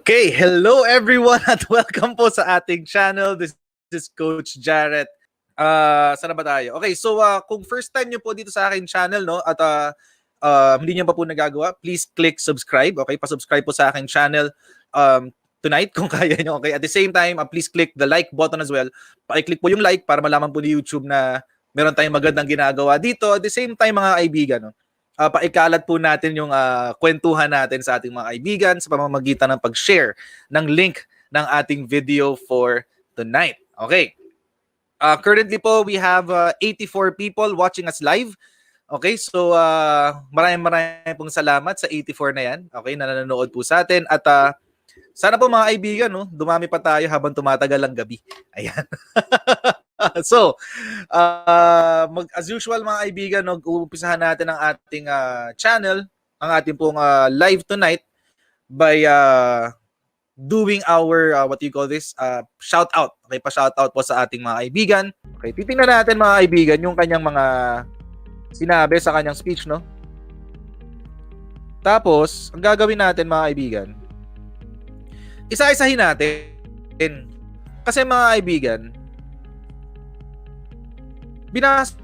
Okay, hello everyone at welcome po sa ating channel. This is Coach Jarrett. Saan na ba tayo? Okay, so kung first time nyo po dito sa aking channel, no, at hindi nyo pa po nagagawa, please click subscribe. Okay, pa-subscribe po sa aking channel tonight kung kaya nyo. Okay, at the same time, please click the like button as well. Pa-click po yung like para malaman po ni YouTube na meron tayong magandang ginagawa dito. At the same time, mga kaibigan, no, paikalat po natin yung kwentuhan natin sa ating mga kaibigan sa pamamagitan ng pag-share ng link ng ating video for tonight. Okay. Currently po, we have 84 people watching us live. Okay, so maraming pong salamat sa 84 na yan. Okay, na nanonood po sa atin. At sana po mga kaibigan, no, dumami pa tayo habang tumatagal ang gabi. Ayan. So, as usual mga kaibigan, nag-uumpisahan natin ang ating channel, ang ating pong live tonight by doing our, what you call this, shout out. Okay, pa-shout out po sa ating mga kaibigan. Okay, titingnan natin mga kaibigan yung kanyang mga sinabi sa kanyang speech, no? Tapos, ang gagawin natin mga kaibigan, isa-isahin natin. Kasi mga kaibigan, binasa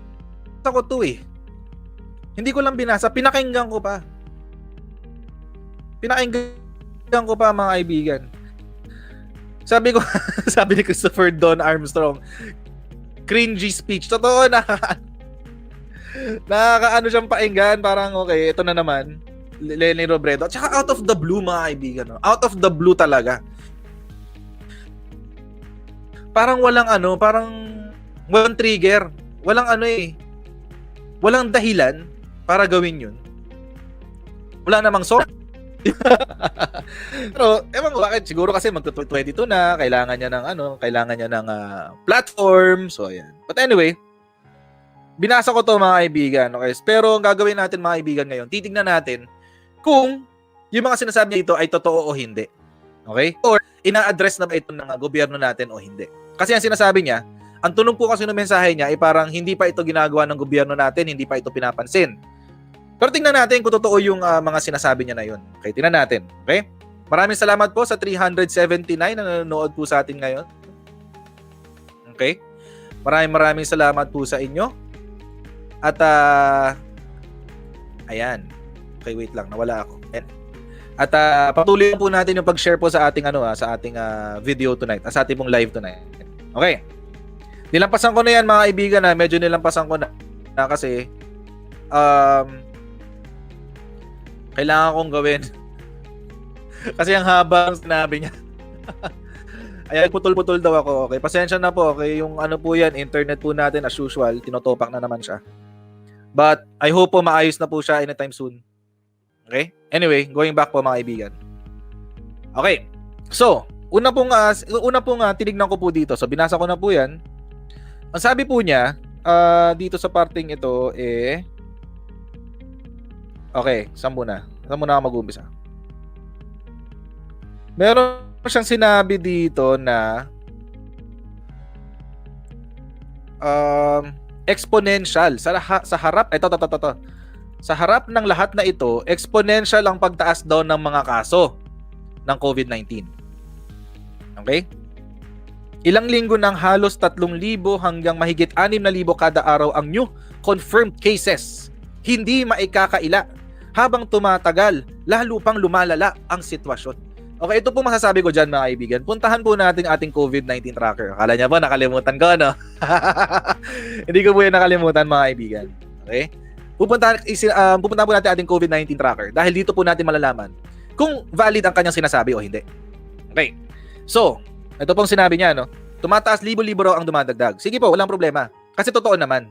ko to eh. Hindi ko lang binasa, pinakinggan ko pa. Pinakinggan ko pa mga kaibigan. Sabi ko, sabi ni Christopher Don Armstrong, cringy speech. Totoo, nakakaano siyang painggan. Parang okay, ito na naman. Lenny Robredo. Tsaka out of the blue mga kaibigan. No? Out of the blue talaga. Parang walang parang walang trigger. Walang walang dahilan para gawin yun. Wala namang so. Pero ewan ko bakit, siguro kasi mag-22 na, kailangan niya ng platform. So ayan. But anyway, binasa ko to mga kaibigan, okay? Pero ang gagawin natin mga kaibigan ngayon, titingnan natin kung yung mga sinasabi dito ay totoo o hindi. Okay? Or ina-address na ba ito ng gobyerno natin o hindi. Kasi ang sinasabi niya, ang tunog po kasi ng mensahe niya ay parang hindi pa ito ginagawa ng gobyerno natin, hindi pa ito pinapansin. Pero tingnan natin kung totoo yung mga sinasabi niya na yun. Okay, tingnan natin. Okay? Maraming salamat po sa 379 na nanonood po sa atin ngayon. Okay? Maraming salamat po sa inyo. At ayan. Okay, wait lang, nawala ako. At patuloy po natin yung pag-share po sa ating sa ating video tonight, sa ating pong live tonight. Okay? Nilampasan ko na yan mga kaibigan medyo nilampasan ko na kasi kailangan kong gawin. Kasi ang haba ng sinabi niya. Ayan, putol-putol daw ako. Okay, pasensya na po. Okay, yung po yan, internet po natin as usual, tinotopak na naman siya. But I hope po maayos na po siya anytime soon. Okay? Anyway, going back po mga kaibigan. Okay. So, una pong tinignan ko po dito. So, binasa ko na po yan. Ang sabi po niya, dito sa parting ito, okay, saan muna ako mag-umpisa? Meron siyang sinabi dito na exponential. Sa harap, ito. Sa harap ng lahat na ito, exponential ang pagtaas daw ng mga kaso ng COVID-19. Okay? Ilang linggo ng halos 3,000 hanggang mahigit 6,000 kada araw ang new confirmed cases. Hindi maikakaila. Habang tumatagal, lalo pang lumalala ang sitwasyon. Okay, ito po masasabi ko dyan mga kaibigan. Puntahan po natin ating COVID-19 tracker. Akala niya po nakalimutan ko, no? Hindi ko po yan nakalimutan mga kaibigan. Okay? Pupuntahan po natin ating COVID-19 tracker dahil dito po natin malalaman kung valid ang kanyang sinasabi o hindi. Okay. So, ito pong sinabi niya, no? Tumataas libo-libo raw ang dumadagdag. Sige po, walang problema. Kasi totoo naman.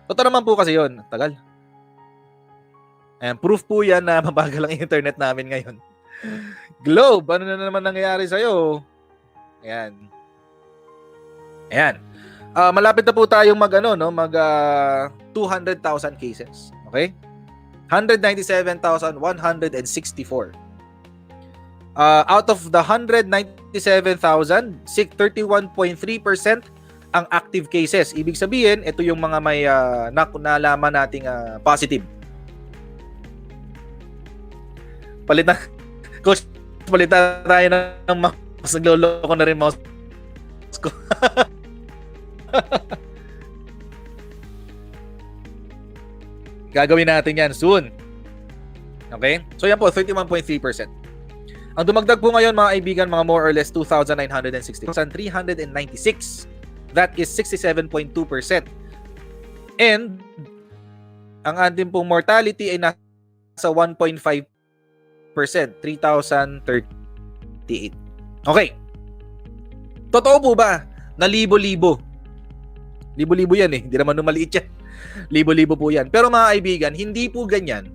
Totoo naman po kasi yun. Tagal. Ayan, proof po yan na mabagal ang internet namin ngayon. Globe, ano na naman nangyayari sa'yo? Ayan. Ayan. Malapit na po tayong mag 200,000 cases. Okay? 197,164. Out of the 197,000, 31.3% ang active cases. Ibig sabihin, ito yung mga may nalaman nating positive. Palit na, Coach palitan tayo ng mouse. Nagloloko na rin mouse ko. Gagawin natin yan soon. Okay? So yan po, 31.3%. Ang dumagdag po ngayon mga kaibigan, mga more or less 2,960. 1,396. That is 67.2%. And ang ating pong mortality ay nasa 1.5%. 3,038. Okay. Totoo po ba na libo-libo? Libo-libo yan eh. Hindi naman maliit yan. Libo-libo po yan. Pero mga kaibigan, hindi po ganyan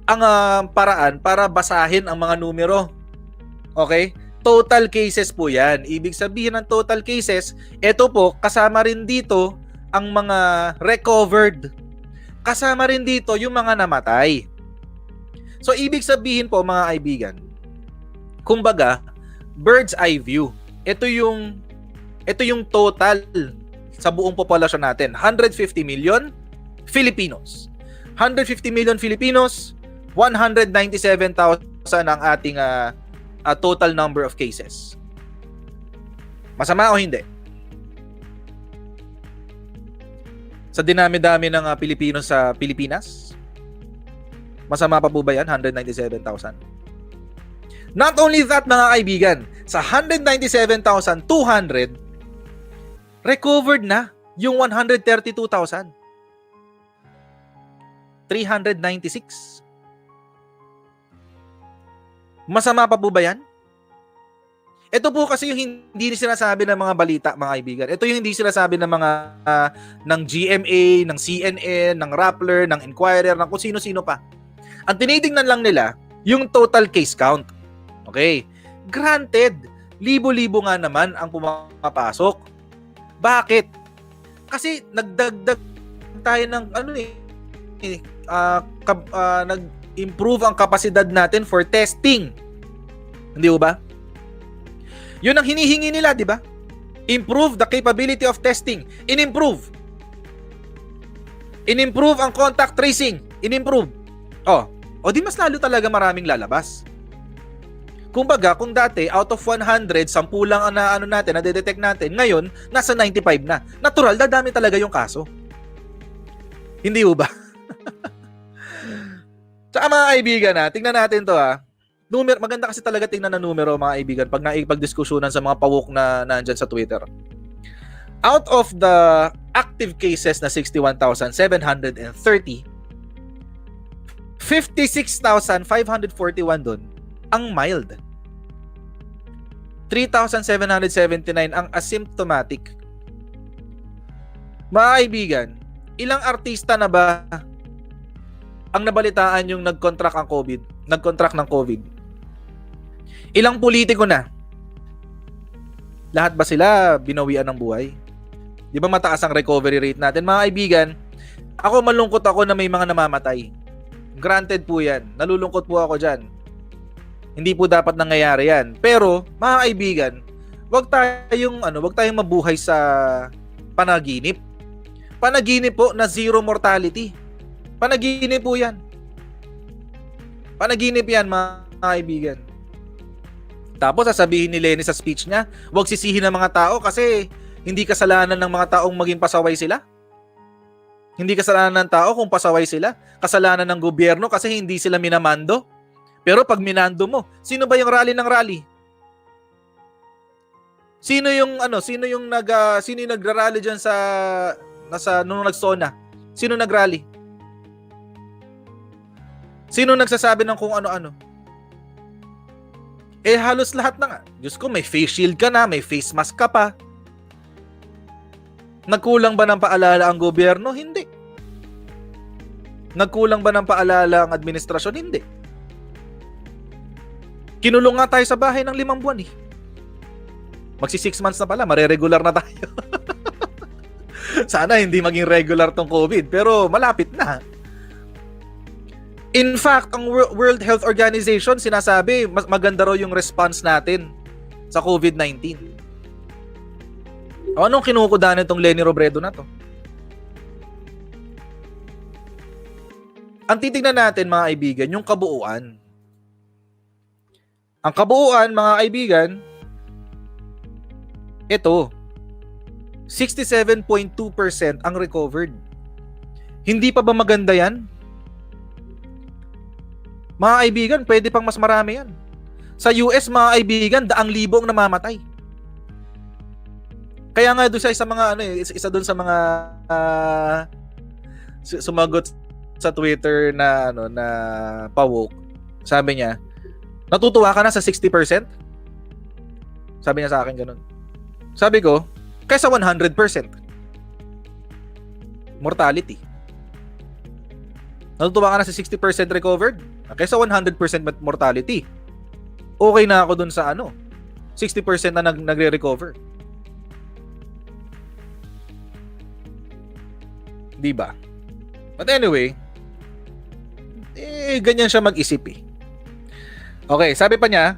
ang paraan para basahin ang mga numero. Okay? Total cases po yan. Ibig sabihin ng total cases, ito po, kasama rin dito ang mga recovered. Kasama rin dito yung mga namatay. So, ibig sabihin po mga kaibigan, kumbaga, bird's eye view. Ito yung total sa buong populasyon natin. 150 million Filipinos. 150 million Filipinos, 197,000 ang ating total number of cases. Masama o hindi? Sa dinami-dami ng Pilipino sa Pilipinas, masama pa po ba yan? 197,000. Not only that mga kaibigan, sa 197,200, recovered na yung 132,396. Masama pa po ba yan? Ito po kasi yung hindi sinasabi ng mga balita, mga kaibigan. Ito yung hindi sinasabi ng mga ng GMA, ng CNN, ng Rappler, ng Inquirer, ng kung sino-sino pa. Ang tinitingnan lang nila, yung total case count. Okay. Granted, libo-libo nga naman ang pumapasok. Bakit? Kasi nagdagdag tayo ng nag-improve ang kapasidad natin for testing. Hindi ba? Yun ang hinihingi nila, di ba? Improve the capability of testing. In-improve ang contact tracing. In-improve. O di mas lalo talaga maraming lalabas. Kumbaga, kung dati out of 100, 10 lang ang na-detect natin, ngayon nasa 95 na. Natural, dadami talaga yung kaso. Hindi ba? Tsaka mga kaibigan, tingnan natin to maganda kasi talaga tingnan na numero mga kaibigan pag naipagdiskusyonan sa mga pawok na nandyan sa Twitter. Out of the active cases na 61,730, 56,541 doon ang mild. 3,779 ang asymptomatic. Mga kaibigan, ilang artista na ba ang nabalitaan yung nag-contract ng COVID? Ilang politiko na? Lahat ba sila binawian ng buhay? Di ba mataas ang recovery rate natin? Mga kaibigan, malungkot ako na may mga namamatay. Granted po yan. Nalulungkot po ako dyan. Hindi po dapat nangyayari yan. Pero, mga kaibigan, wag tayong mabuhay sa panaginip. Panaginip po na zero mortality. Panaginip po yan. Panaginip yan, mga kaibigan. Tapos sasabihin ni Lenny sa speech niya, huwag sisihin ng mga tao kasi hindi kasalanan ng mga taong maging pasaway sila. Hindi kasalanan ng tao kung pasaway sila. Kasalanan ng gobyerno kasi hindi sila minamando. Pero pag minando mo, sino ba yung rally ng rally? Sino yung nagrarally diyan nung nagsona? Sino nagrally? Sino nagsasabi ng kung ano-ano? Halos lahat na nga. Diyos ko, may face shield ka na, may face mask ka pa. Nagkulang ba ng paalala ang gobyerno? Hindi. Nagkulang ba ng paalala ang administrasyon? Hindi. Kinulong nga tayo sa bahay ng 5 buwan . Magsi 6 months na pala, mareregular na tayo. Sana hindi maging regular tong COVID, pero malapit na. In fact, ang World Health Organization sinasabi, mas maganda raw yung response natin sa COVID-19. Anong kinukudanan itong Lenny Robredo na to? Ang titignan natin mga kaibigan, yung kabuuan. Ang kabuuan, mga kaibigan, ito, 67.2% ang recovered. Hindi pa ba maganda yan? Mga kaibigan, pwede pang mas marami yan. Sa US, mga kaibigan, 100,000 ang namamatay. Kaya nga doon sa mga isa doon sa mga sumagot sa Twitter na na pa-woke. Sabi niya, natutuwa ka na sa 60%? Sabi niya sa akin ganun. Sabi ko, kaysa 100% mortality. Natutuwa ka na sa 60% recovered? Kaysa 100% mortality. Okay na ako dun sa 60% na nagre-recover. Diba? But anyway, ganyan siya mag-isip eh. Okay, sabi pa niya,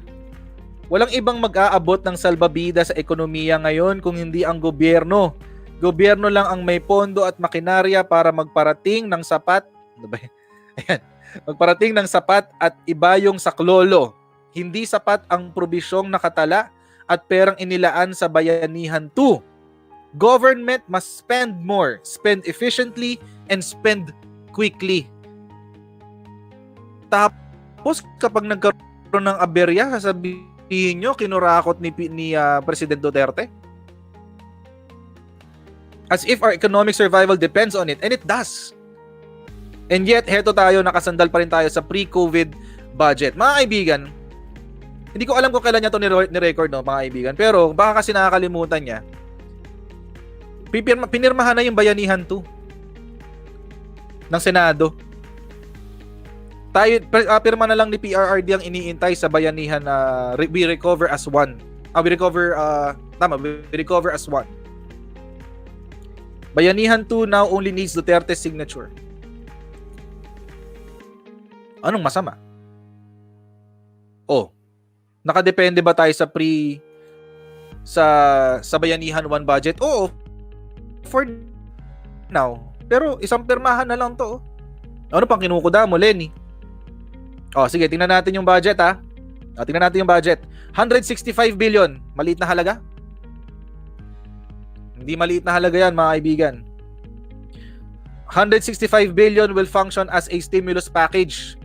walang ibang mag-aabot ng salbabida sa ekonomiya ngayon kung hindi ang gobyerno. Gobyerno lang ang may pondo at makinarya para magparating ng sapat. Ayan, magparating ng sapat at ibayong saklolo. Hindi sapat ang probisyong nakatala at perang inilaan sa bayanihan 2. Government must spend more, spend efficiently, and spend quickly. Tapos kapag nagkaroon ng aberya, sasabihin nyo, kinurakot ni President Duterte? As if our economic survival depends on it. And it does. And yet, heto tayo, nakasandal pa rin tayo sa pre-COVID budget. Mga kaibigan, hindi ko alam kung kailan niya ito ni-record, no, mga kaibigan. Pero baka kasi nakakalimutan niya. Pinirmahan na yung bayanihan 2 ng Senado. Tayo, pirma na lang ni PRRD ang iniintay sa bayanihan na we recover as one. We recover as one. Bayanihan 2 now only needs Duterte's signature. Anong masama? Nakadepende ba tayo sa bayanihan 1 budget? Oo. For now. Pero isang pirmahan na lang to. Ano pang kinukuda mo, Lenny? Sige, tingnan natin yung budget ha. Tingnan natin yung budget. 165 billion. Maliit na halaga? Hindi maliit na halaga yan, mga kaibigan. 165 billion will function as a stimulus package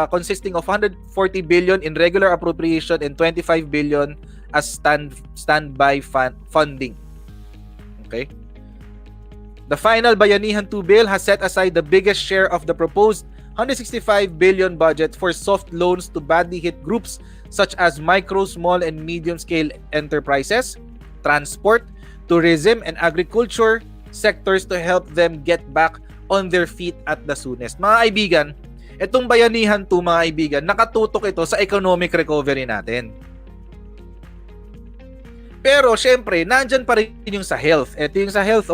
consisting of 140 billion in regular appropriation and 25 billion as standby funding. Okay? The final Bayanihan 2 bill has set aside the biggest share of the proposed 165 billion budget for soft loans to badly hit groups such as micro, small, and medium-scale enterprises, transport, tourism, and agriculture sectors to help them get back on their feet at the soonest. Mga kaibigan, itong Bayanihan 2, mga kaibigan, nakatutok ito sa economic recovery natin. Pero, syempre, nandyan pa rin yung sa health. Ito yung sa health,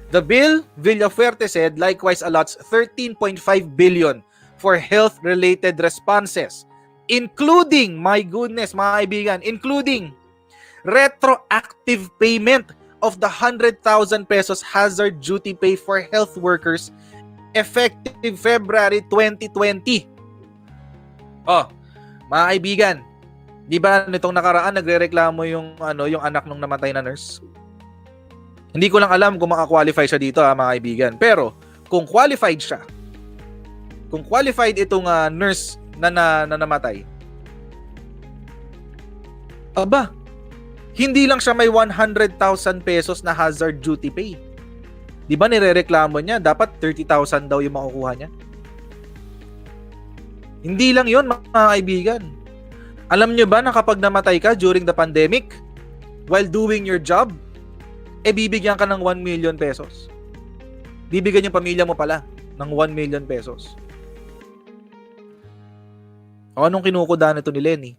The bill, Villafuerte said, likewise allots 13.5 billion for health-related responses, including, my goodness, mga kaibigan, including retroactive payment of the 100,000 pesos hazard duty pay for health workers effective February 2020. Mga kaibigan, di ba nitong nakaraan nagrereklamo yung anak nung namatay na nurse? Hindi ko lang alam kung maka-qualify siya dito, mga kaibigan. Pero kung qualified siya, kung qualified itong nurse na namatay, hindi lang siya may 100,000 pesos na hazard duty pay. Di ba nirereklamo niya, dapat 30,000 daw yung makukuha niya? Hindi lang yon, mga kaibigan. Alam niyo ba na kapag namatay ka during the pandemic, while doing your job, bibigyan ka ng 1 million pesos. Bibigyan yung pamilya mo pala ng 1 million pesos. Anong kinukuda nito ni Lenny?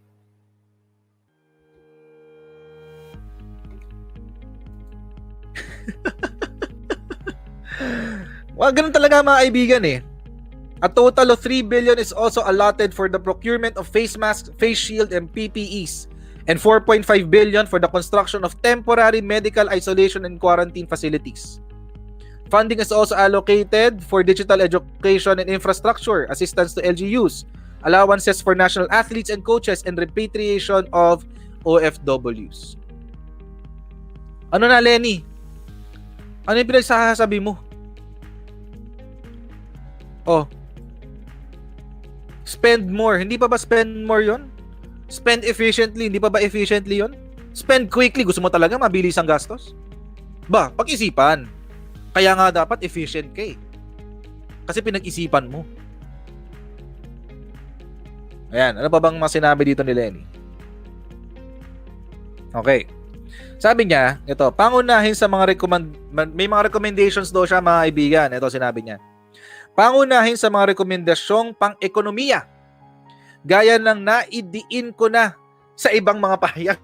Ganun talaga, mga kaibigan eh. A total of 3 billion is also allotted for the procurement of face masks, face shield, and PPEs, and 4.5 billion for the construction of temporary medical isolation and quarantine facilities. Funding is also allocated for digital education and infrastructure assistance to LGUs, allowances for national athletes and coaches, and repatriation of OFWs. Ano na, Lenny? Ano yung pinagsasabi mo? Oh. Spend more. Hindi pa ba spend more yon? Spend efficiently. Hindi pa ba efficiently yon? Spend quickly. Gusto mo talaga mabilis ang gastos? Ba, pag-isipan. Kaya nga dapat efficient ka eh. Kasi pinag-isipan mo. Ayan, ano pa bang masinabi dito ni Lenny? Okay. Sabi niya, ito, pangunahin sa mga may mga recommendations daw siya mga kaibigan. Ito sinabi niya. Pangunahin sa mga rekomendasyong pang-ekonomiya. Gaya ng naidiin ko na sa ibang mga pahayag.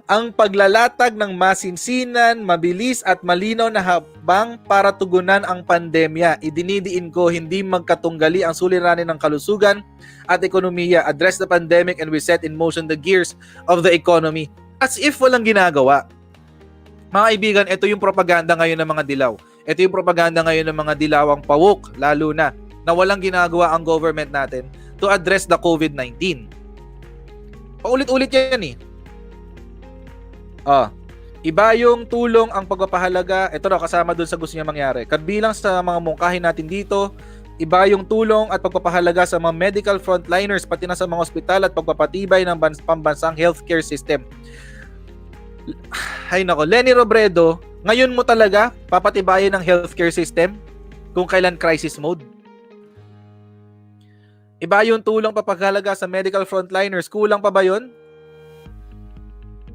Ang paglalatag ng masinsinan, mabilis at malinaw na habang para tugunan ang pandemya. Idinidiin ko hindi magkatunggali ang suliranin ng kalusugan at ekonomiya. Address the pandemic and we set in motion the gears of the economy. As if walang ginagawa. Mga kaibigan, ito yung propaganda ngayon ng mga dilaw. Ito yung propaganda ngayon ng mga dilawang pawok, lalo na walang ginagawa ang government natin to address the COVID-19. Paulit-ulit yan eh. Iba yung tulong ang pagpapahalaga. Ito na, kasama dun sa gusto niya mangyari. Kabilang sa mga mungkahin natin dito, iba yung tulong at pagpapahalaga sa mga medical frontliners, pati na sa mga ospital at pagpapatibay ng pambansang healthcare system. Hay nako, Lenny Robredo, ngayon mo talaga papatibayin ng healthcare system kung kailan crisis mode? Iba yung tulong papagalaga sa medical frontliners. Kulang pa ba yun?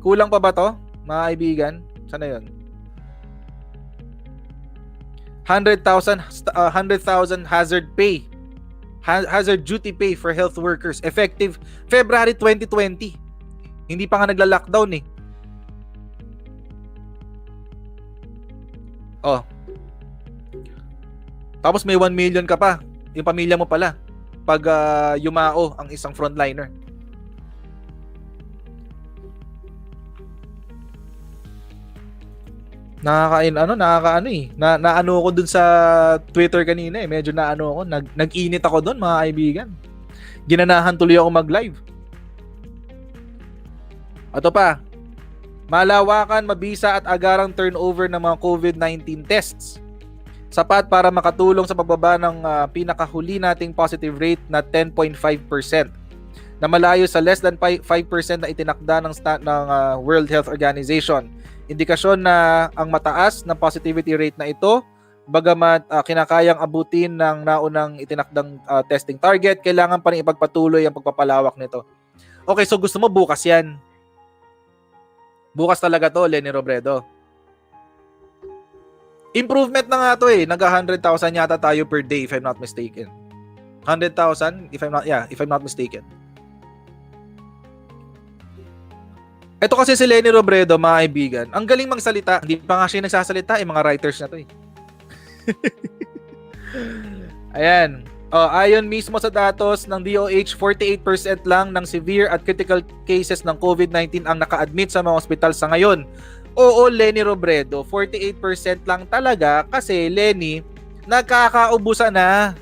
Kulang pa ba to, mga kaibigan? Sana yun? 100,000 hazard pay. Hazard duty pay for health workers. Effective February 2020. Hindi pa nga nagla-lockdown eh. Tapos may 1 million ka pa. Yung pamilya mo pala. Pag yumao ang isang frontliner. Nakakaano eh. Naano ako dun sa Twitter kanina eh. Medyo naano ako. Nag-init ako dun, mga kaibigan. Ginanahan tuloy ako mag-live. Ito pa. Malawakan, mabisa at agarang turnover ng mga COVID-19 tests. Sapat para makatulong sa pagbaba ng pinakahuli nating positive rate na 10.5%. Na malayo sa less than 5% na itinakda ng World Health Organization. Indikasyon na ang mataas na positivity rate na ito, bagamat kinakayang abutin ng naunang itinakdang testing target, kailangan pa rin ipagpatuloy ang pagpapalawak nito. Okay, so gusto mo bukas yan. Bukas talaga to, Lenny Robredo. Improvement na nga to eh. Nag-100,000 yata tayo per day if I'm not mistaken. 100,000 if I'm not mistaken. Ito kasi si Lenny Robredo, mga kaibigan, ang galing magsalita. Hindi pa nga siya nagsasalita, mga writers na to eh. Ayan. Ayon mismo sa datos ng DOH, 48% lang ng severe at critical cases ng COVID-19 ang naka-admit sa mga ospital sa ngayon. Oo, Lenny Robredo, 48% lang talaga kasi Lenny, nagkakaubusan na.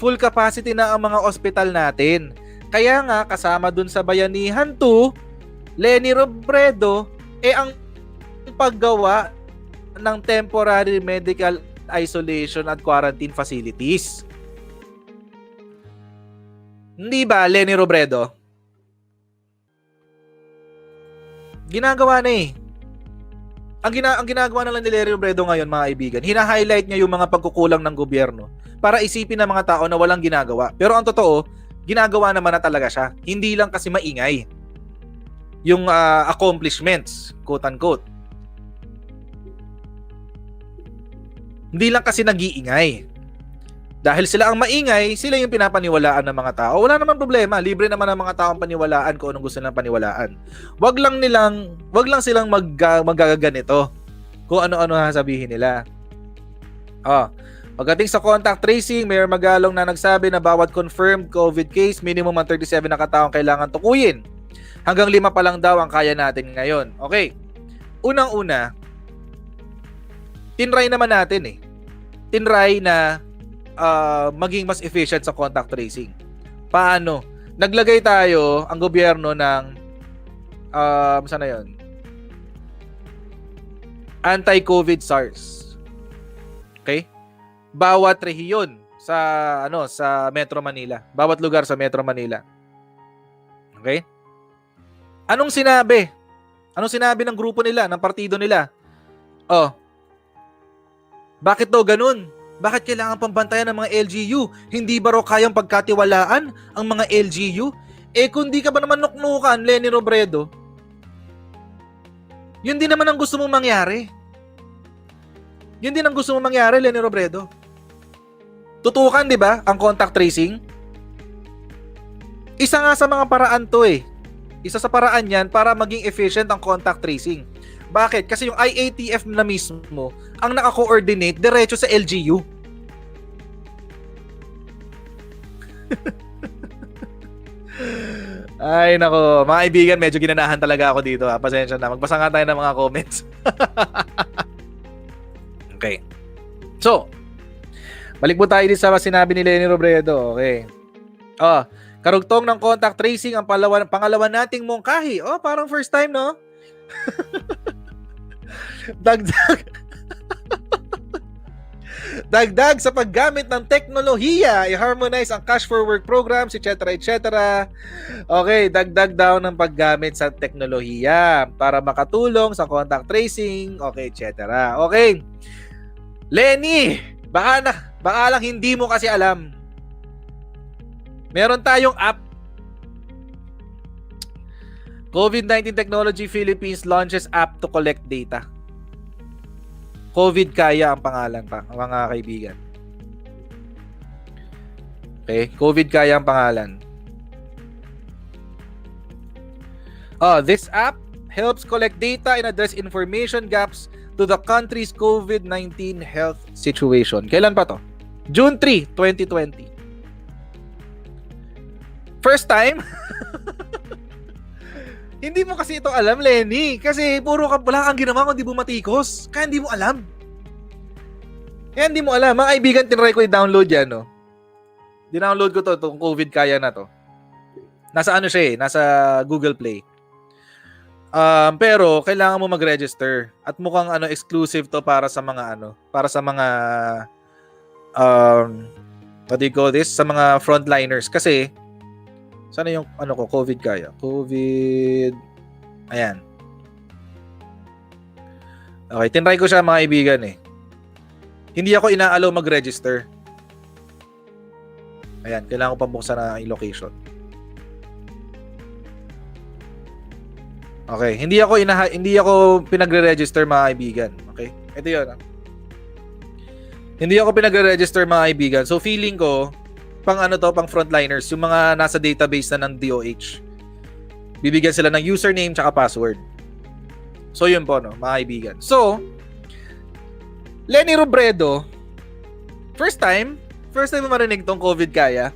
Full capacity na ang mga ospital natin. Kaya nga, kasama dun sa Bayanihan 2, Lenny Robredo, ang paggawa ng temporary medical isolation at quarantine facilities. Hindi ba, Lenny Robredo? Ginagawa na eh. Ang ginagawa na lang ni Lenny Robredo ngayon, mga kaibigan, hina-highlight niya yung mga pagkukulang ng gobyerno para isipin ng mga tao na walang ginagawa. Pero ang totoo, ginagawa naman na talaga siya. Hindi lang kasi maingay yung accomplishments, quote-unquote. Hindi lang kasi nag-iingay. Dahil sila ang maingay, sila yung pinapaniwalaan ng mga tao. Wala naman problema, libre naman ang mga tao ang paniwalaan kung anong gusto nilang paniwalaan. Wag lang silang magaganito kung ano-ano sasabihin nila. Pagdating sa contact tracing, Mayor Magalong na nagsabi na bawat confirmed COVID case, minimum ang 37 na kataong kailangan tukuyin. Hanggang 5 pa lang daw ang kaya natin ngayon. Okay. Unang-una, tinry naman natin eh. Tinry na maging mas efficient sa contact tracing. Paano? Naglagay tayo, ang gobyerno ng saan na yun? Anti-COVID SARS. Okay? Bawat rehiyon sa Metro Manila. Bawat lugar sa Metro Manila. Okay? Anong sinabi? Anong sinabi ng grupo nila, ng partido nila? Bakit daw ganun? Bakit kailangan pambantayan ng mga LGU? Hindi ba raw kayang pagkatiwalaan ang mga LGU? Kung di ka ba naman nuknukan, Leni Robredo, yun din naman ang gusto mong mangyari. Yun din ang gusto mong mangyari, Leni Robredo. Tutukan, di ba, ang contact tracing? Isa nga sa mga paraan to Isa sa paraan yan para maging efficient ang contact tracing. Bakit? Kasi yung IATF na mismo ang naka-coordinate diretso sa LGU. Ay, nako. Mga kaibigan, medyo ginanahan talaga ako dito. Pasensya na. Magbasa nga tayo ng mga comments. Okay. So, balik po tayo dito sa sinabi ni Leni Robredo. Okay. Karugtong ng contact tracing ang pangalawa nating mungkahi. Parang first time, no? Dagdag sa paggamit ng teknolohiya, i-harmonize ang cash for work programs, etc. Okay, dagdag daw ng paggamit sa teknolohiya para makatulong sa contact tracing, okay, etc. Okay. Leni, baka lang hindi mo kasi alam. Meron tayong app. COVID-19 Technology Philippines launches app to collect data. COVID Kaya ang pangalan pa, mga kaibigan. Okay, COVID Kaya ang pangalan. This app helps collect data and address information gaps to the country's COVID-19 health situation. Kailan pa to? June 3, 2020. First time? Hindi mo kasi ito alam, Lenny. Kasi wala kang ginawa kundi bumatikos. Kaya hindi mo alam. Mga kaibigan, tinry ko i-download yan, no? Dinownload ko to, itong COVID Kaya na to. Nasa nasa Google Play. Pero kailangan mo mag-register. At mukhang exclusive to para sa mga what do you call this? Sa mga frontliners. Kasi, sana yung COVID Kaya? COVID. Ayan. Okay, tinry ko siya mga kaibigan Hindi ako inaalaw mag-register. Ayan, kailangan ko pa buksan na yung location. Okay, hindi ako pinagre-register mga kaibigan. Okay? Ito 'yon. Hindi ako pinagre-register mga kaibigan. So feeling ko pang frontliners, yung mga nasa database na ng DOH. Bibigyan sila ng username tsaka password. So yun po, no, mga kaibigan. So, Leni Robredo, first time mo marinig tong COVID Kaya.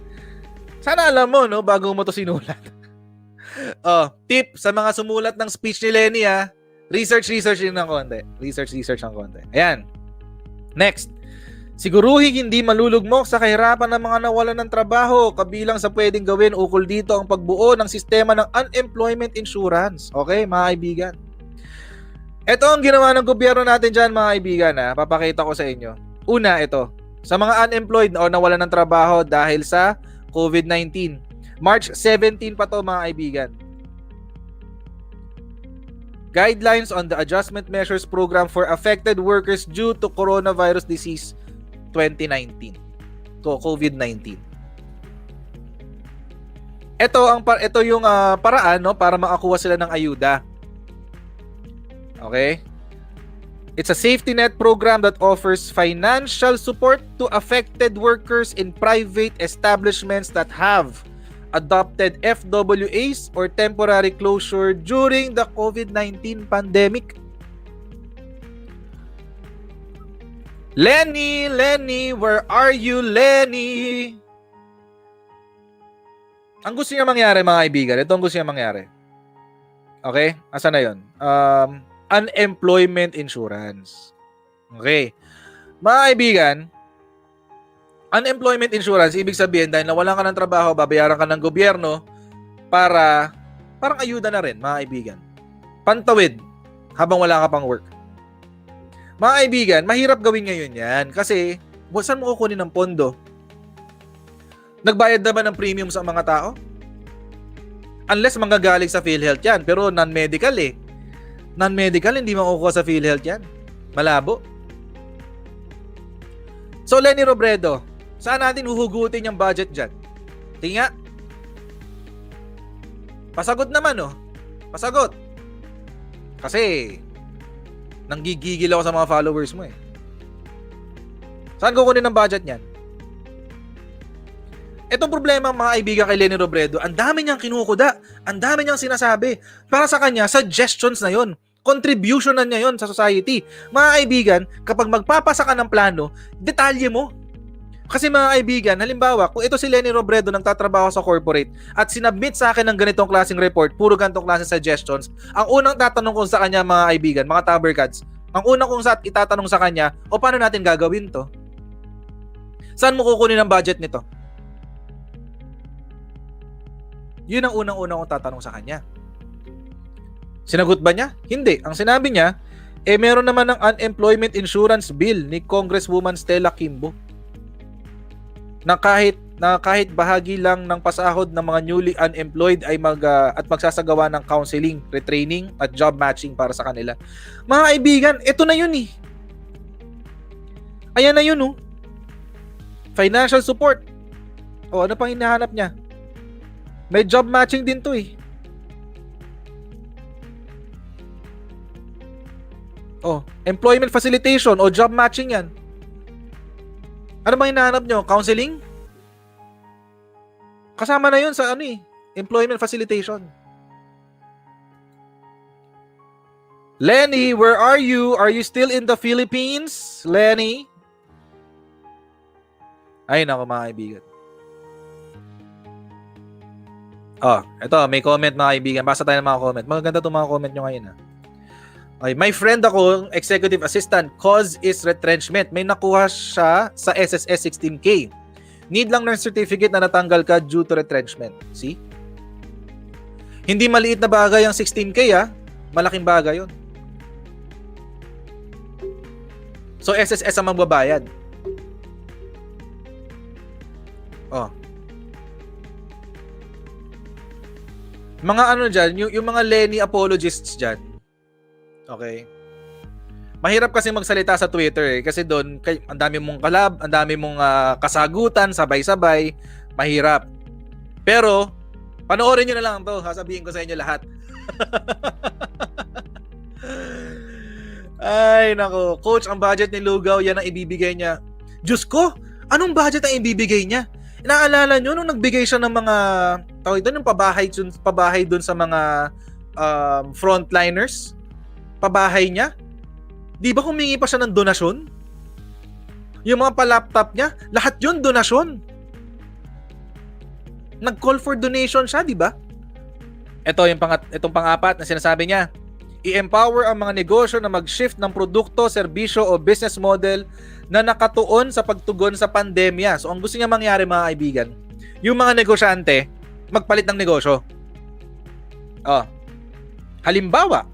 Sana alam mo, no, bago mo to sinulat. Tip sa mga sumulat ng speech ni Leni, research din ng konti. Research ng konti. Ayan. Next. Siguruhin hindi malulugmok sa kahirapan ng mga nawalan ng trabaho, kabilang sa pwedeng gawin ukol dito ang pagbuo ng sistema ng unemployment insurance. Okay, mga kaibigan. Ito ang ginawa ng gobyerno natin dyan, mga kaibigan. Papakita ko sa inyo. Una, ito. Sa mga unemployed o nawalan ng trabaho dahil sa COVID-19. March 17 pa to, mga kaibigan. Guidelines on the Adjustment Measures Program for affected workers due to coronavirus disease 2019. COVID-19. Ito yung paraan, no, para makakuha sila ng ayuda. Okay? It's a safety net program that offers financial support to affected workers in private establishments that have adopted FWAs or temporary closure during the COVID-19 pandemic. Lenny, where are you, Lenny? Ang gusto niya mangyari, mga kaibigan, ito ang gusto niya mangyari. Okay? Asa na yun? Unemployment insurance. Okay. Mga kaibigan, Unemployment insurance, ibig sabihin dahil nawalan ka ng trabaho, babayaran ka ng gobyerno para parang ayuda na rin, mga kaibigan. Pantawid habang wala ka pang work. Mga kaibigan, mahirap gawin ngayon yan kasi saan mo kukunin ng pondo? Nagbayad na ba ng premium sa mga tao? Unless manggagaling sa PhilHealth yan, pero non-medical eh. Non-medical, hindi makukuha sa PhilHealth yan. Malabo. So, Leni Robredo, saan natin huhugutin yung budget dyan? Tinga. Pasagot naman, oh. Pasagot. Kasi, nanggigigil ako sa mga followers mo eh. Saan kukunin ng budget niyan? Itong problema mga kaibigan kay Leni Robredo, ang dami niyang kinukuda, ang dami niyang sinasabi. Para sa kanya, suggestions na yon, contribution na niya yon sa society. Mga kaibigan, kapag magpapasa ka ng plano, detalye mo. Kasi mga kaibigan, halimbawa, kung ito si Leni Robredo nagtatrabaho sa corporate at sinubmit sa akin ng ganitong klaseng report, puro ganitong klaseng suggestions, ang unang tatanong ko sa kanya mga kaibigan, mga tabercats, ang unang kong itatanong sa kanya, o paano natin gagawin to? Saan mo kukunin ang budget nito? Yun ang unang-unang kong tatanong sa kanya. Sinagot ba niya? Hindi. Ang sinabi niya, meron naman ng unemployment insurance bill ni Congresswoman Stella Kimbo na kahit bahagi lang ng pasahod ng mga newly unemployed ay at magsasagawa ng counseling, retraining at job matching para sa kanila. Mga kaibigan, ito na yun eh. Ayan na yun oh. Financial support. O ano pang hinahanap niya? May job matching din to eh. Oh, employment facilitation o job matching yan. Ano bang hinahanap nyo? Counseling? Kasama na yun sa employment facilitation. Lenny, where are you? Are you still in the Philippines? Lenny? Ay, nako mga kaibigan. Oh, ito, may comment mga kaibigan. Basta tayo ng mga comment. Maganda itong mga comment nyo ngayon ha. Okay, my friend ako, executive assistant, cause is retrenchment. May nakuha siya sa SSS 16K. Need lang ng certificate na natanggal ka due to retrenchment. See? Hindi maliit na bagay ang 16K ha. Malaking bagay yun. So SSS ang magbabayad. Oh. Mga dyan, yung mga Lenny apologists dyan. Okay. Mahirap kasi magsalita sa Twitter eh. Kasi doon, ang dami mong collab, ang dami mong kasagutan, sabay-sabay. Mahirap. Pero, panoorin nyo na lang to. Sasabihin ko sa inyo lahat. Ay, nako. Coach, ang budget ni Lugaw, yan ang ibibigay niya. Diyos ko, anong budget ang ibibigay niya? Naalala nyo nung nagbigay siya ng mga tawag ito, yung pabahay dun sa mga frontliners? Pabahay niya? Di ba humingi pa siya ng donasyon? Yung mga pa-laptop niya, lahat yun donasyon. Nag-call for donation siya, di ba? Itong pang-apat na sinasabi niya, i-empower ang mga negosyo na mag-shift ng produkto, serbisyo o business model na nakatuon sa pagtugon sa pandemya. So, ang gusto niya mangyari mga kaibigan, yung mga negosyante, magpalit ng negosyo. Halimbawa,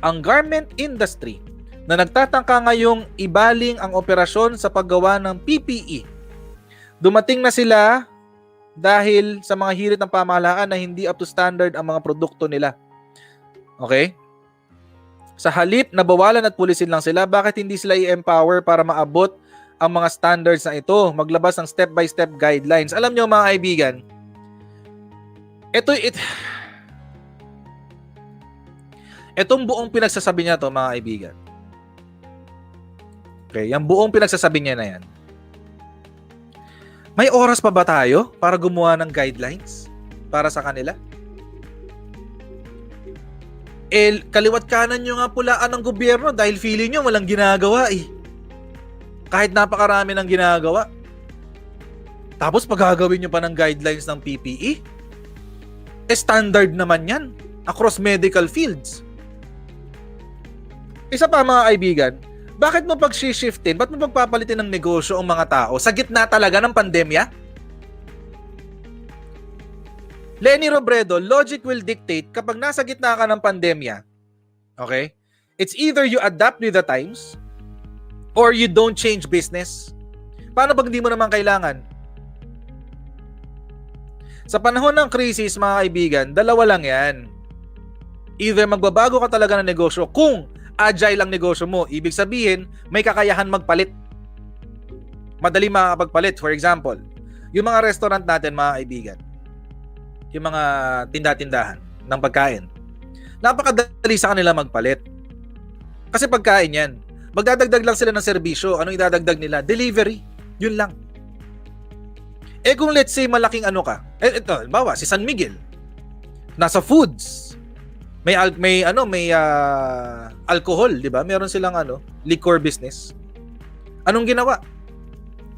ang garment industry na nagtatangka ngayong ibaling ang operasyon sa paggawa ng PPE. Dumating na sila dahil sa mga hirit ng pamahalaan na hindi up to standard ang mga produkto nila. Okay? Sa halip na bawalan at pulisin lang sila, bakit hindi sila i-empower para maabot ang mga standards na ito? Maglabas ng step-by-step guidelines. Alam nyo mga kaibigan, itong buong pinagsasabi niya to mga kaibigan. Okay, yung buong pinagsasabi niya na yan. May oras pa ba tayo para gumawa ng guidelines para sa kanila? Kaliwat kanan nyo nga pulaan ng gobyerno dahil feeling nyo walang ginagawa eh. Kahit napakarami ng ginagawa. Tapos pagagawin nyo pa ng guidelines ng PPE? Standard naman yan across medical fields. Isa pa mga kaibigan, Bakit mo pag-shiftin? Ba't mo pagpapalitin ng negosyo ang mga tao sa gitna talaga ng pandemya? Lenny Robredo, logic will dictate kapag nasa gitna ka ng pandemya, okay? It's either you adapt with the times or you don't change business. Paano pag hindi mo naman kailangan? Sa panahon ng krisis, mga kaibigan, dalawa lang yan. Either magbabago ka talaga ng negosyo kung agile ang negosyo mo. Ibig sabihin, may kakayahan magpalit. Madali makakapagpalit. For example, yung mga restaurant natin, mga kaibigan, yung mga tinda-tindahan ng pagkain, napakadali sa kanila magpalit. Kasi pagkain yan. Magdadagdag lang sila ng serbisyo. Anong idadagdag nila? Delivery. Yun lang. Eh kung let's say malaking ano ka, ito, bawa si San Miguel, nasa foods, may alcohol, di ba? Meron silang liquor business. Anong ginawa?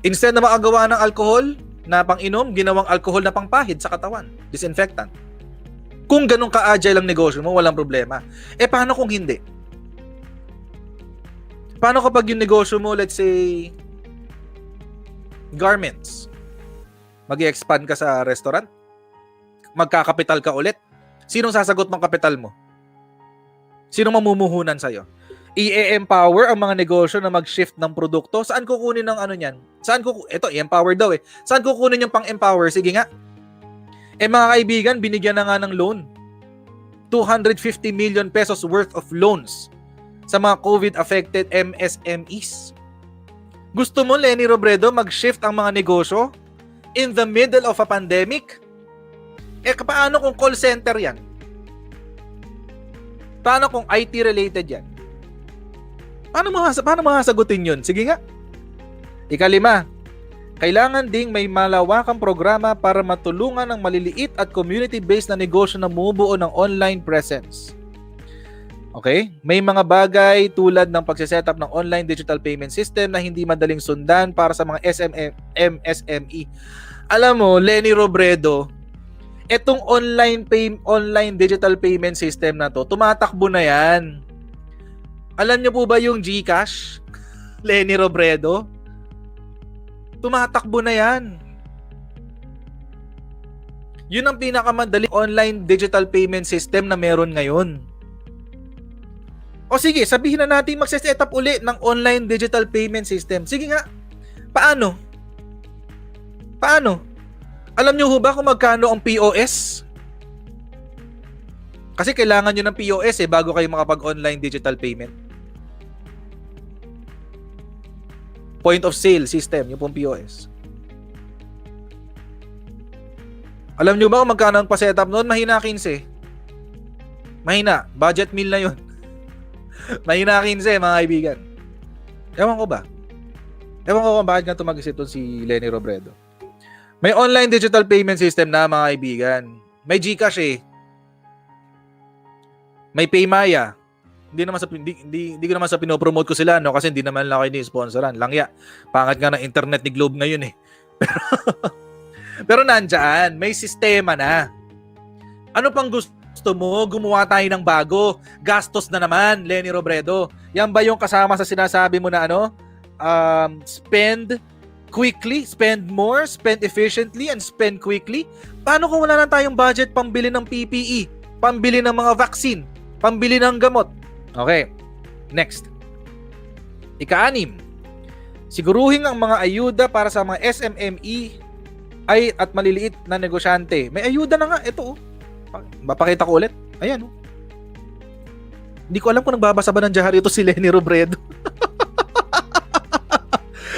Instead na makagawa ng alcohol na pang-inom, ginawang alcohol na pangpahid sa katawan, disinfectant. Kung ganun ka-agile ang negosyo mo, walang problema. Eh paano kung hindi? Paano kapag yung negosyo mo, let's say, garments? Mag-i-expand ka sa restaurant? Magkakapital ka ulit? Sinong sasagot ng kapital mo? Sinong mamumuhunan sa'yo? I-empower ang mga negosyo na mag-shift ng produkto? Saan kukunin ng niyan? Ito, i-empower daw eh. Saan kukunin yung pang-empower? Sige nga. Eh mga kaibigan, binigyan na nga ng loan. 250 million pesos worth of loans sa mga COVID-affected MSMEs. Gusto mo, Lenny Robredo, mag-shift ang mga negosyo in the middle of a pandemic? Eh, paano kung call center yan? Paano kung IT related yan? Paano masasagutin yun? Sige nga. Ikalima, kailangan ding may malawakang programa para matulungan ang maliliit at community-based na negosyo na bumubuo ng online presence. Okay? May mga bagay tulad ng pagsisetup ng online digital payment system na hindi madaling sundan para sa mga MSME. Alam mo, Lenny Robredo, etong online digital payment system na to, tumatakbo na yan. Alam niyo po ba yung GCash? Lenny Robredo? Tumatakbo na yan. Yun ang pinakamadaling online digital payment system na meron ngayon. O sige, sabihin na natin magse-set up uli ng online digital payment system. Sige nga. Paano? Alam niyo ho ba kung magkano ang POS? Kasi kailangan nyo ng POS bago kayo makapag-online digital payment. Point of sale system, yung pong POS. Alam niyo ba kung magkano ang pa-setup noon? Mahina 15. Mahina. Budget meal na yun. Mahina 15, mga kaibigan. Ewan ko kung bakit nga tumag-isip si Lenny Robredo. May online digital payment system na, mga kaibigan. May GCash May Paymaya. Hindi ko naman sa pinopromote ko sila, no, kasi hindi naman lang ako ini-sponsoran. Langya. Pangat nga ng internet ni Globe ngayon Pero nandyan, may sistema na. Ano pang gusto mo? Gumawa tayo ng bago. Gastos na naman, Lenny Robredo. Yan ba yung kasama sa sinasabi mo na spend quickly, spend more, spend efficiently, and spend quickly? Paano kung wala na tayong budget pambili ng PPE, pambili ng mga vaccine, pambili ng gamot? Okay, next. Ika-6, siguruhin ang mga ayuda para sa mga SMME at maliliit na negosyante. May ayuda na nga, ito mapakita ko ulit. Ayan Hindi ko alam kung nagbabasa ba ng dyaryo to si Lenny Robredo.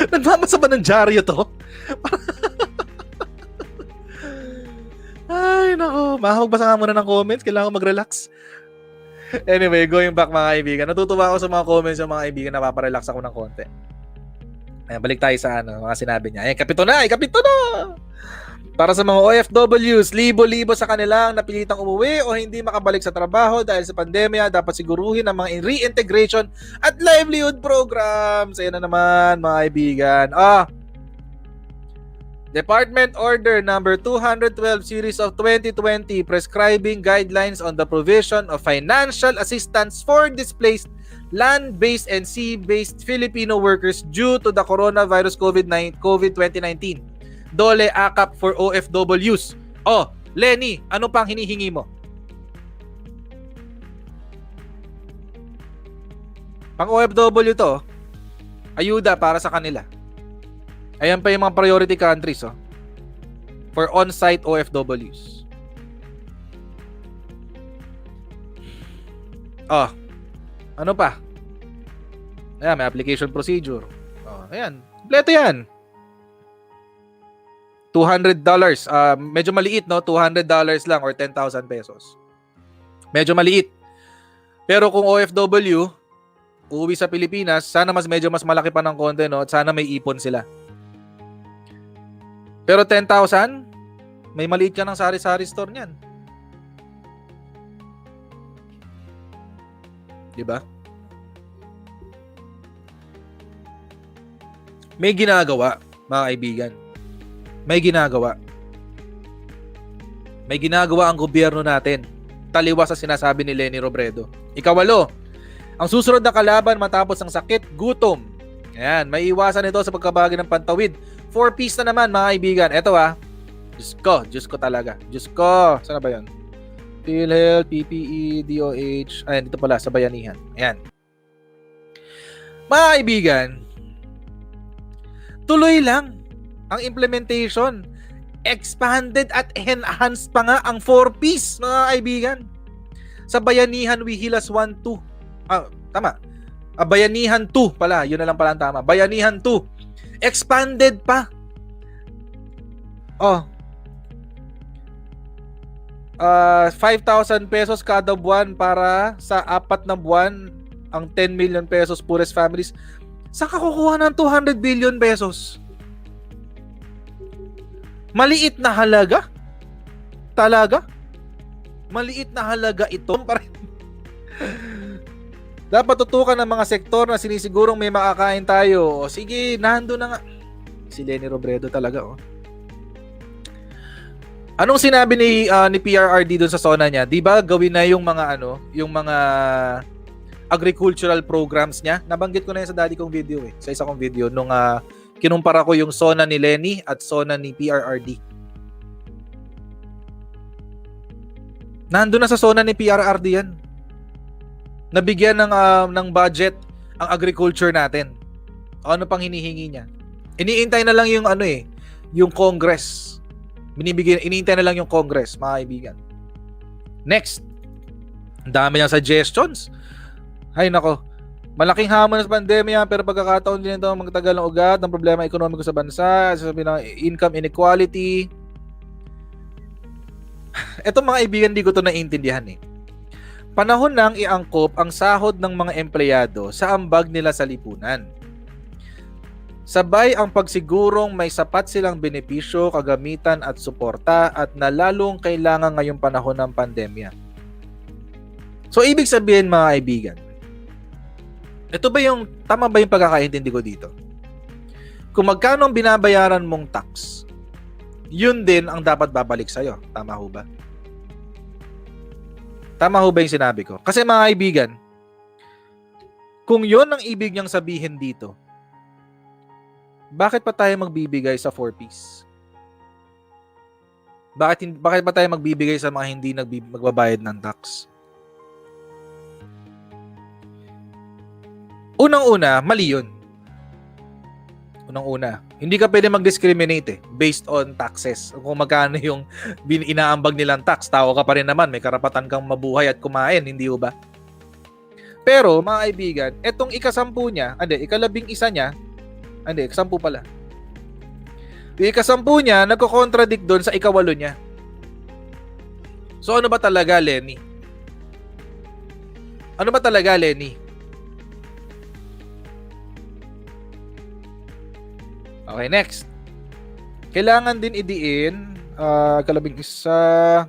Nagbabasa ba ng dyaryo to? Ay, nako. Magbasa nga muna ng comments. Kailangan ko mag-relax. Anyway, going back, mga kaibigan. Natutuwa ako sa mga comments ng mga kaibigan. Napaparelax ako ng konti. Ayan, balik tayo sa mga sinabi niya. Ayan, kapito na! Para sa mga OFWs, libo-libo sa kanilang napilitang umuwi o hindi makabalik sa trabaho dahil sa pandemya, dapat siguruhin ang mga reintegration at livelihood programs. Ayan na naman, mga kaibigan. Department Order number 212 series of 2020 prescribing guidelines on the provision of financial assistance for displaced land-based and sea-based Filipino workers due to the coronavirus COVID-2019. Dole AKAP for OFWs. Oh, Lenny, ano pang hinihingi mo? Pang OFW to, ayuda para sa kanila. Ayan pa yung mga priority countries, oh, for on-site OFWs. Oh, ano pa? Ayan, may application procedure. Oh, ayan, kompleto yan. $200. Medyo maliit, no? $200 lang or 10,000 pesos. Medyo maliit. Pero kung OFW, uuwi sa Pilipinas, sana medyo mas malaki pa ng konti, no? At sana may ipon sila. Pero 10,000, may maliit ka ng sari-sari store niyan. Diba? May ginagawa, mga kaibigan. May ginagawa. May ginagawa ang gobyerno natin. Taliwas sa sinasabi ni Leni Robredo. Ikawalo, ang susunod na kalaban matapos ang sakit, gutom. Ayan, may iwasan ito sa pagkabagay ng pantawid. 4Ps na naman, mga kaibigan. Ito Diyos ko talaga. Diyos ko. Saan ba yun? PhilHealth, PPE, DOH. Ayan, dito pala, sa Bayanihan. Ayan. Mga kaibigan, tuloy lang ang implementation. Expanded at enhanced pa nga ang 4Ps, mga kaibigan. Sa Bayanihan, Wihilas 1, 2. Tama. Bayanihan 2 pala. Yun na lang pala ang tama. Bayanihan 2. Expanded pa. 5,000 pesos kada buwan para sa 4 na buwan ang 10 million pesos poorest families. Saan ka kukuha ng 200 billion pesos? Maliit na halaga? Talaga? Maliit na halaga ito pa rin. Dapat tutukan ng mga sektor na sinisigurong may makakain tayo. O sige, nando na nga. Si Leni Robredo talaga, oh. Anong sinabi ni PRRD doon sa SONA niya? 'Di ba gawin na yung mga agricultural programs niya? Nabanggit ko na 'yan sa dati kong video sa isa kong video nung kinumpara ko yung SONA ni Leni at SONA ni PRRD. Nandun na sa SONA ni PRRD yan. Nabigyan ng budget ang agriculture natin. Ano pang hinihingi niya? Iniintay na lang yung yung Congress. Iniintay na lang yung Congress, mga kaibigan. Next. Ang dami niyang suggestions. Hay nako. Malaking hamon sa pandemya pero pagkakataon din ito magtagal ng ugat ng problema ekonomiko sa bansa, sabi ng income inequality. Ito mga kaibigan, di ko ito naiintindihan Panahon nang iangkop ang sahod ng mga empleyado sa ambag nila sa lipunan. Sabay ang pagsigurong may sapat silang benepisyo, kagamitan at suporta at na lalong kailangan ngayong panahon ng pandemya. So ibig sabihin mga kaibigan, tama ba yung pagkakaintindi ko dito? Kung magkano ang binabayaran mong tax, yun din ang dapat babalik sa'yo. Tama ho ba? Tama ho ba yung sinabi ko? Kasi mga kaibigan, kung yun ang ibig niyang sabihin dito, bakit pa tayo magbibigay sa 4Ps? Bakit pa tayo magbibigay sa mga hindi magbabayad ng tax? Unang-una, mali yun. Unang-una, hindi ka pwede mag-discriminate based on taxes. Kung magkano yung inaambag nilang tax, tao ka pa rin naman, may karapatan kang mabuhay at kumain, hindi ba? Pero, mga kaibigan, etong ikasampu niya, ikalabing isa niya, ikasampu pala. Yung ikasampu niya, nagko-contradict doon sa ikawalo niya. So, ano ba talaga, Lenny? Ano ba talaga, Lenny? Okay, next. Kailangan din idiin kalabing isa.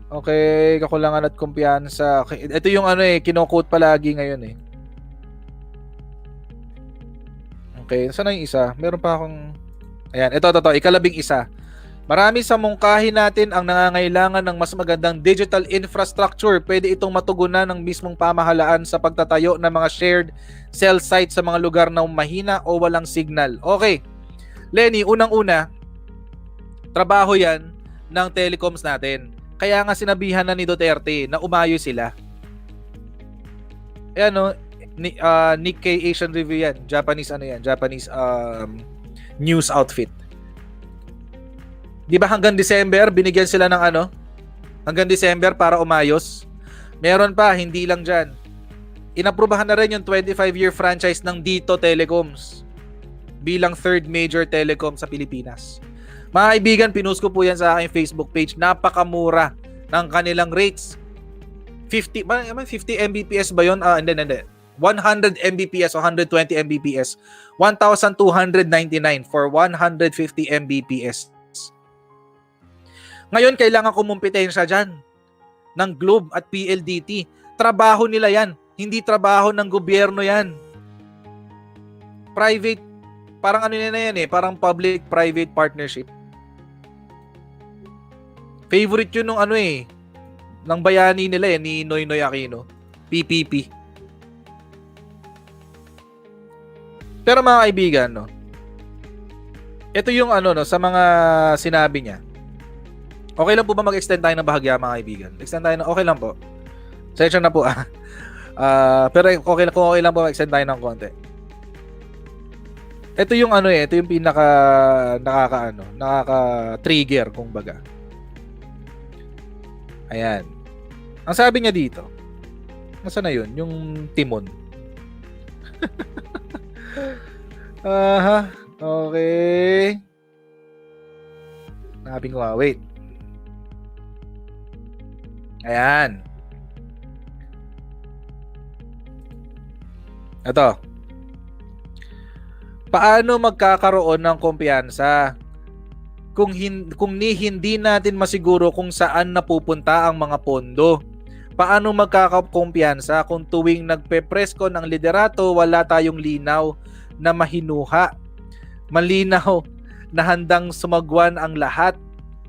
Okay, kakulangan at kumpiyansa. Okay, ito yung kino-quote palagi ngayon Okay, saan na yung isa? Meron pa akong... Ayan, ito, ikalabing isa. Marami sa mungkahi natin ang nangangailangan ng mas magandang digital infrastructure. Pwede itong matugunan ng mismong pamahalaan sa pagtatayo ng mga shared cell sites sa mga lugar na mahina o walang signal. Okay. Lenny, unang-una, trabaho yan ng telecoms natin. Kaya nga sinabihan na ni Duterte na umayo sila. Eh ano, Nikkei Asian Review yan. Japanese news outfit. Di ba hanggang December, binigyan sila ng hanggang December para umayos. Meron pa, hindi lang dyan. Inaprubahan na rin yung 25-year franchise ng Dito Telecoms bilang third major telecom sa Pilipinas. Mga kaibigan, pinost ko po yan sa aking Facebook page. Napakamura ng kanilang rates. 50 Mbps ba yun? Hindi. 100 Mbps o 120 Mbps. 1,299 for 150 Mbps. Ngayon, kailangan kumumpetensya dyan ng Globe at PLDT. Trabaho nila yan. Hindi trabaho ng gobyerno yan. Private, parang yan parang public-private partnership. Favorite yun nung ng bayani nila ni Noynoy Aquino. PPP. Pero mga kaibigan, ito yung sa mga sinabi niya. Okay lang po ba mag-extend tayo ng bahagya, mga kaibigan? Extend tayo okay lang po. Session na po pero okay lang po mag-extend tayo ng konti. Ito yung ito yung pinaka nakaka-trigger kung baga. Ayan. Ang sabi niya dito, nasaan na yun? Yung timon. Okay. Hanapin ko wait. Ayan. Ito. Paano magkakaroon ng kumpiyansa kung hindi natin masiguro kung saan napupunta ang mga pondo? Paano magkakakumpiyansa kung tuwing nagpe-presko ng liderato wala tayong linaw na mahinuha? Malinaw na handang sumagwan ang lahat.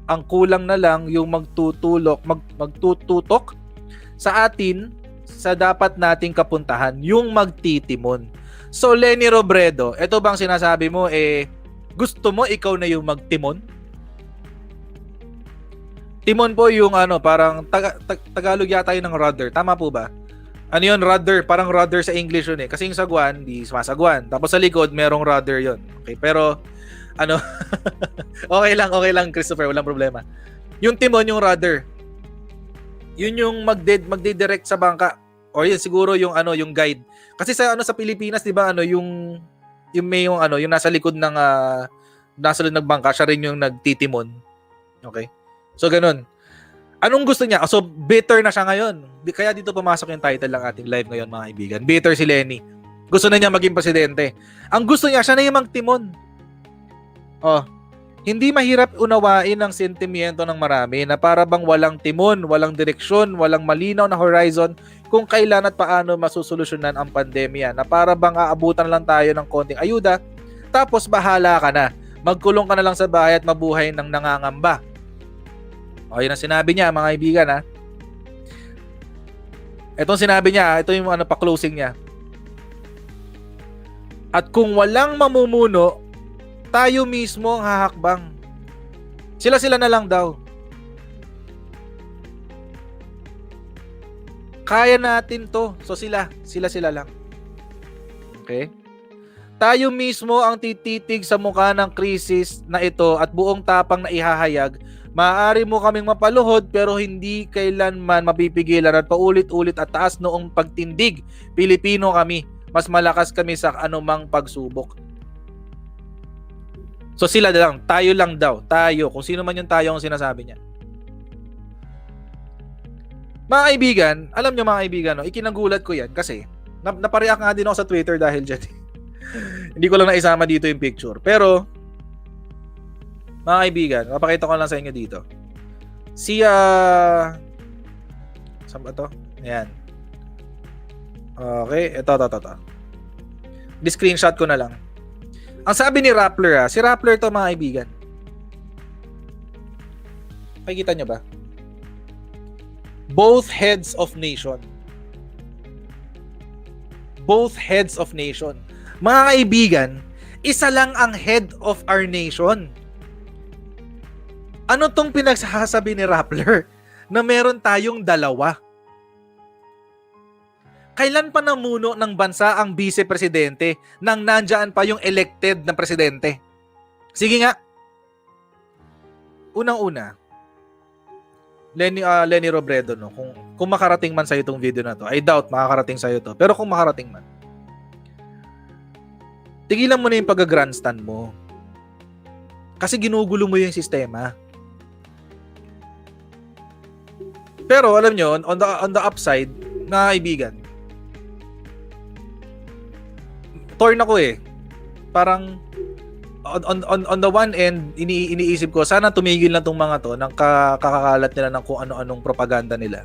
Ang kulang na lang yung magtututok sa atin sa dapat nating kapuntahan, yung magtitimon. So Lenny Robredo, ito bang sinasabi mo gusto mo ikaw na yung magtimon? Timon po yung parang Tagalog yata yun ng rudder. Tama po ba? Ano yun, rudder? Parang rudder sa English yun Kasi yung sagwan, di sumasagwan. Tapos sa likod, merong rudder yun. Okay, pero okay lang Christopher, walang problema. Yung timon, yung rudder. Yun yung magdidirect sa bangka. Or yun siguro yung yung guide. Kasi sa Pilipinas, 'di ba, yung may yung nasa likod ng ng bangka, siya rin yung nagtitimon. Okay? So ganun. Anong gusto niya? So bitter na siya ngayon. Kaya dito pumasok yung title ng ating live ngayon, mga kaibigan. Bitter si Lenny. Gusto na niya maging presidente. Ang gusto niya, siya na yung magtimon. Hindi mahirap unawain ang sentimiento ng marami na para bang walang timon, walang direksyon, walang malinaw na horizon kung kailan at paano masusolusyonan ang pandemya, na para bang aabutan lang tayo ng konting ayuda tapos bahala ka na. Magkulong ka na lang sa bahay at mabuhay ng nangangamba. Yun ang sinabi niya, mga kaibigan Itong sinabi niya, ito yung pa-closing niya. At kung walang mamumuno, tayo mismo ang hahakbang. Sila na lang daw. Kaya natin to. So sila lang. Okay? Tayo mismo ang tititig sa mukha ng krisis na ito at buong tapang na ihahayag. Maaari mo kaming mapaluhod pero hindi kailanman mapipigilan at paulit-ulit at taas noong pagtindig. Pilipino kami. Mas malakas kami sa anumang pagsubok. So sila lang, tayo lang daw, tayo. Kung sino man yung tayo ang sinasabi niya. Mga kaibigan, alam nyo mga kaibigan, ikinagulat ko yan kasi napareact nga din ako sa Twitter dahil dyan. Hindi ko lang naisama dito yung picture. Pero, mga kaibigan, mapakita ko lang sa inyo dito. Saan ba to? Ayan. Okay, ito. Di-screenshot ko na lang. Ang sabi ni Rappler, si Rappler to mga kaibigan. Nakikita nyo ba? Both heads of nation. Both heads of nation. Mga kaibigan, isa lang ang head of our nation. Ano tong pinagsasabi ni Rappler na meron tayong dalawa? Kailan pa namuno ng bansa ang vice-presidente nang nandyan pa yung elected na presidente? Sige nga. Unang-una, Lenny Robredo, no? Kung makarating man sa'yo itong video na to, I doubt makakarating sa'yo to. Pero kung makarating man, tigilan mo na yung pag-grandstand mo. Kasi ginugulo mo yung sistema. Pero alam nyo, on the upside, mga kaibigan, torn ako eh. Parang on the one end, iniisip ko, sana tumigil na tong mga to nang kakakalat nila ng kung ano-anong propaganda nila.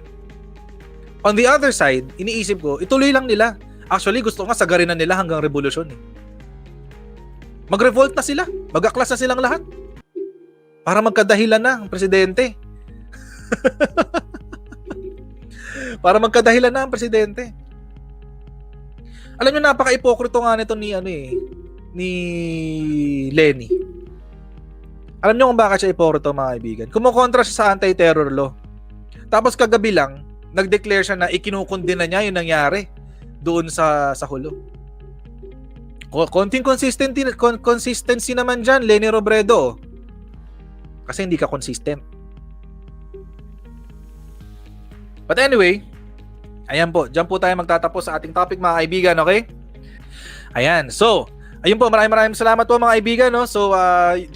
On the other side, iniisip ko, ituloy lang nila. Actually, gusto nga sagarin na nila hanggang revolusyon eh. Mag-revolt na sila. Mag-aklas na silang lahat. Para magkadahilan na ang presidente. Para magkadahilan na ang presidente. Alam niyo, napaka-ipokrito nga nito ni Lenny. Alam niyo kung bakit siya ipokrito, mga kaibigan? Kumukontra siya sa anti-terror law. Tapos kagabi lang, nag-declare siya na ikinukundina niya yung nangyari doon sa Hulo. Konting consistency naman dyan, Lenny Robredo. Kasi hindi ka consistent. But anyway, ayan po, dyan po tayo magtatapos sa ating topic, mga kaibigan, okay? Ayan, so, ayun po, maraming salamat po, mga kaibigan, no? So,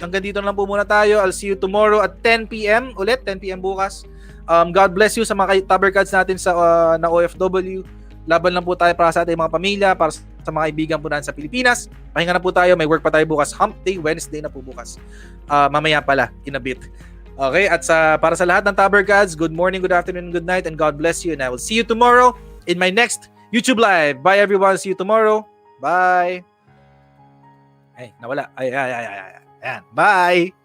hanggang dito lang po muna tayo. I'll see you tomorrow at 10 p.m. ulit, 10 p.m. bukas. God bless you sa mga Tabercads natin na OFW. Laban lang po tayo para sa ating mga pamilya, para sa mga kaibigan po natin sa Pilipinas. Pahinga na po tayo, may work pa tayo bukas. Hump Day, Wednesday na po bukas. Mamaya pala, in a bit. Okay, at para sa lahat ng Tabercads, good morning, good afternoon, good night, and God bless you. And I will see you tomorrow in my next YouTube Live. Bye everyone, see you tomorrow. Bye. Ay, nawala. Ayan. Bye.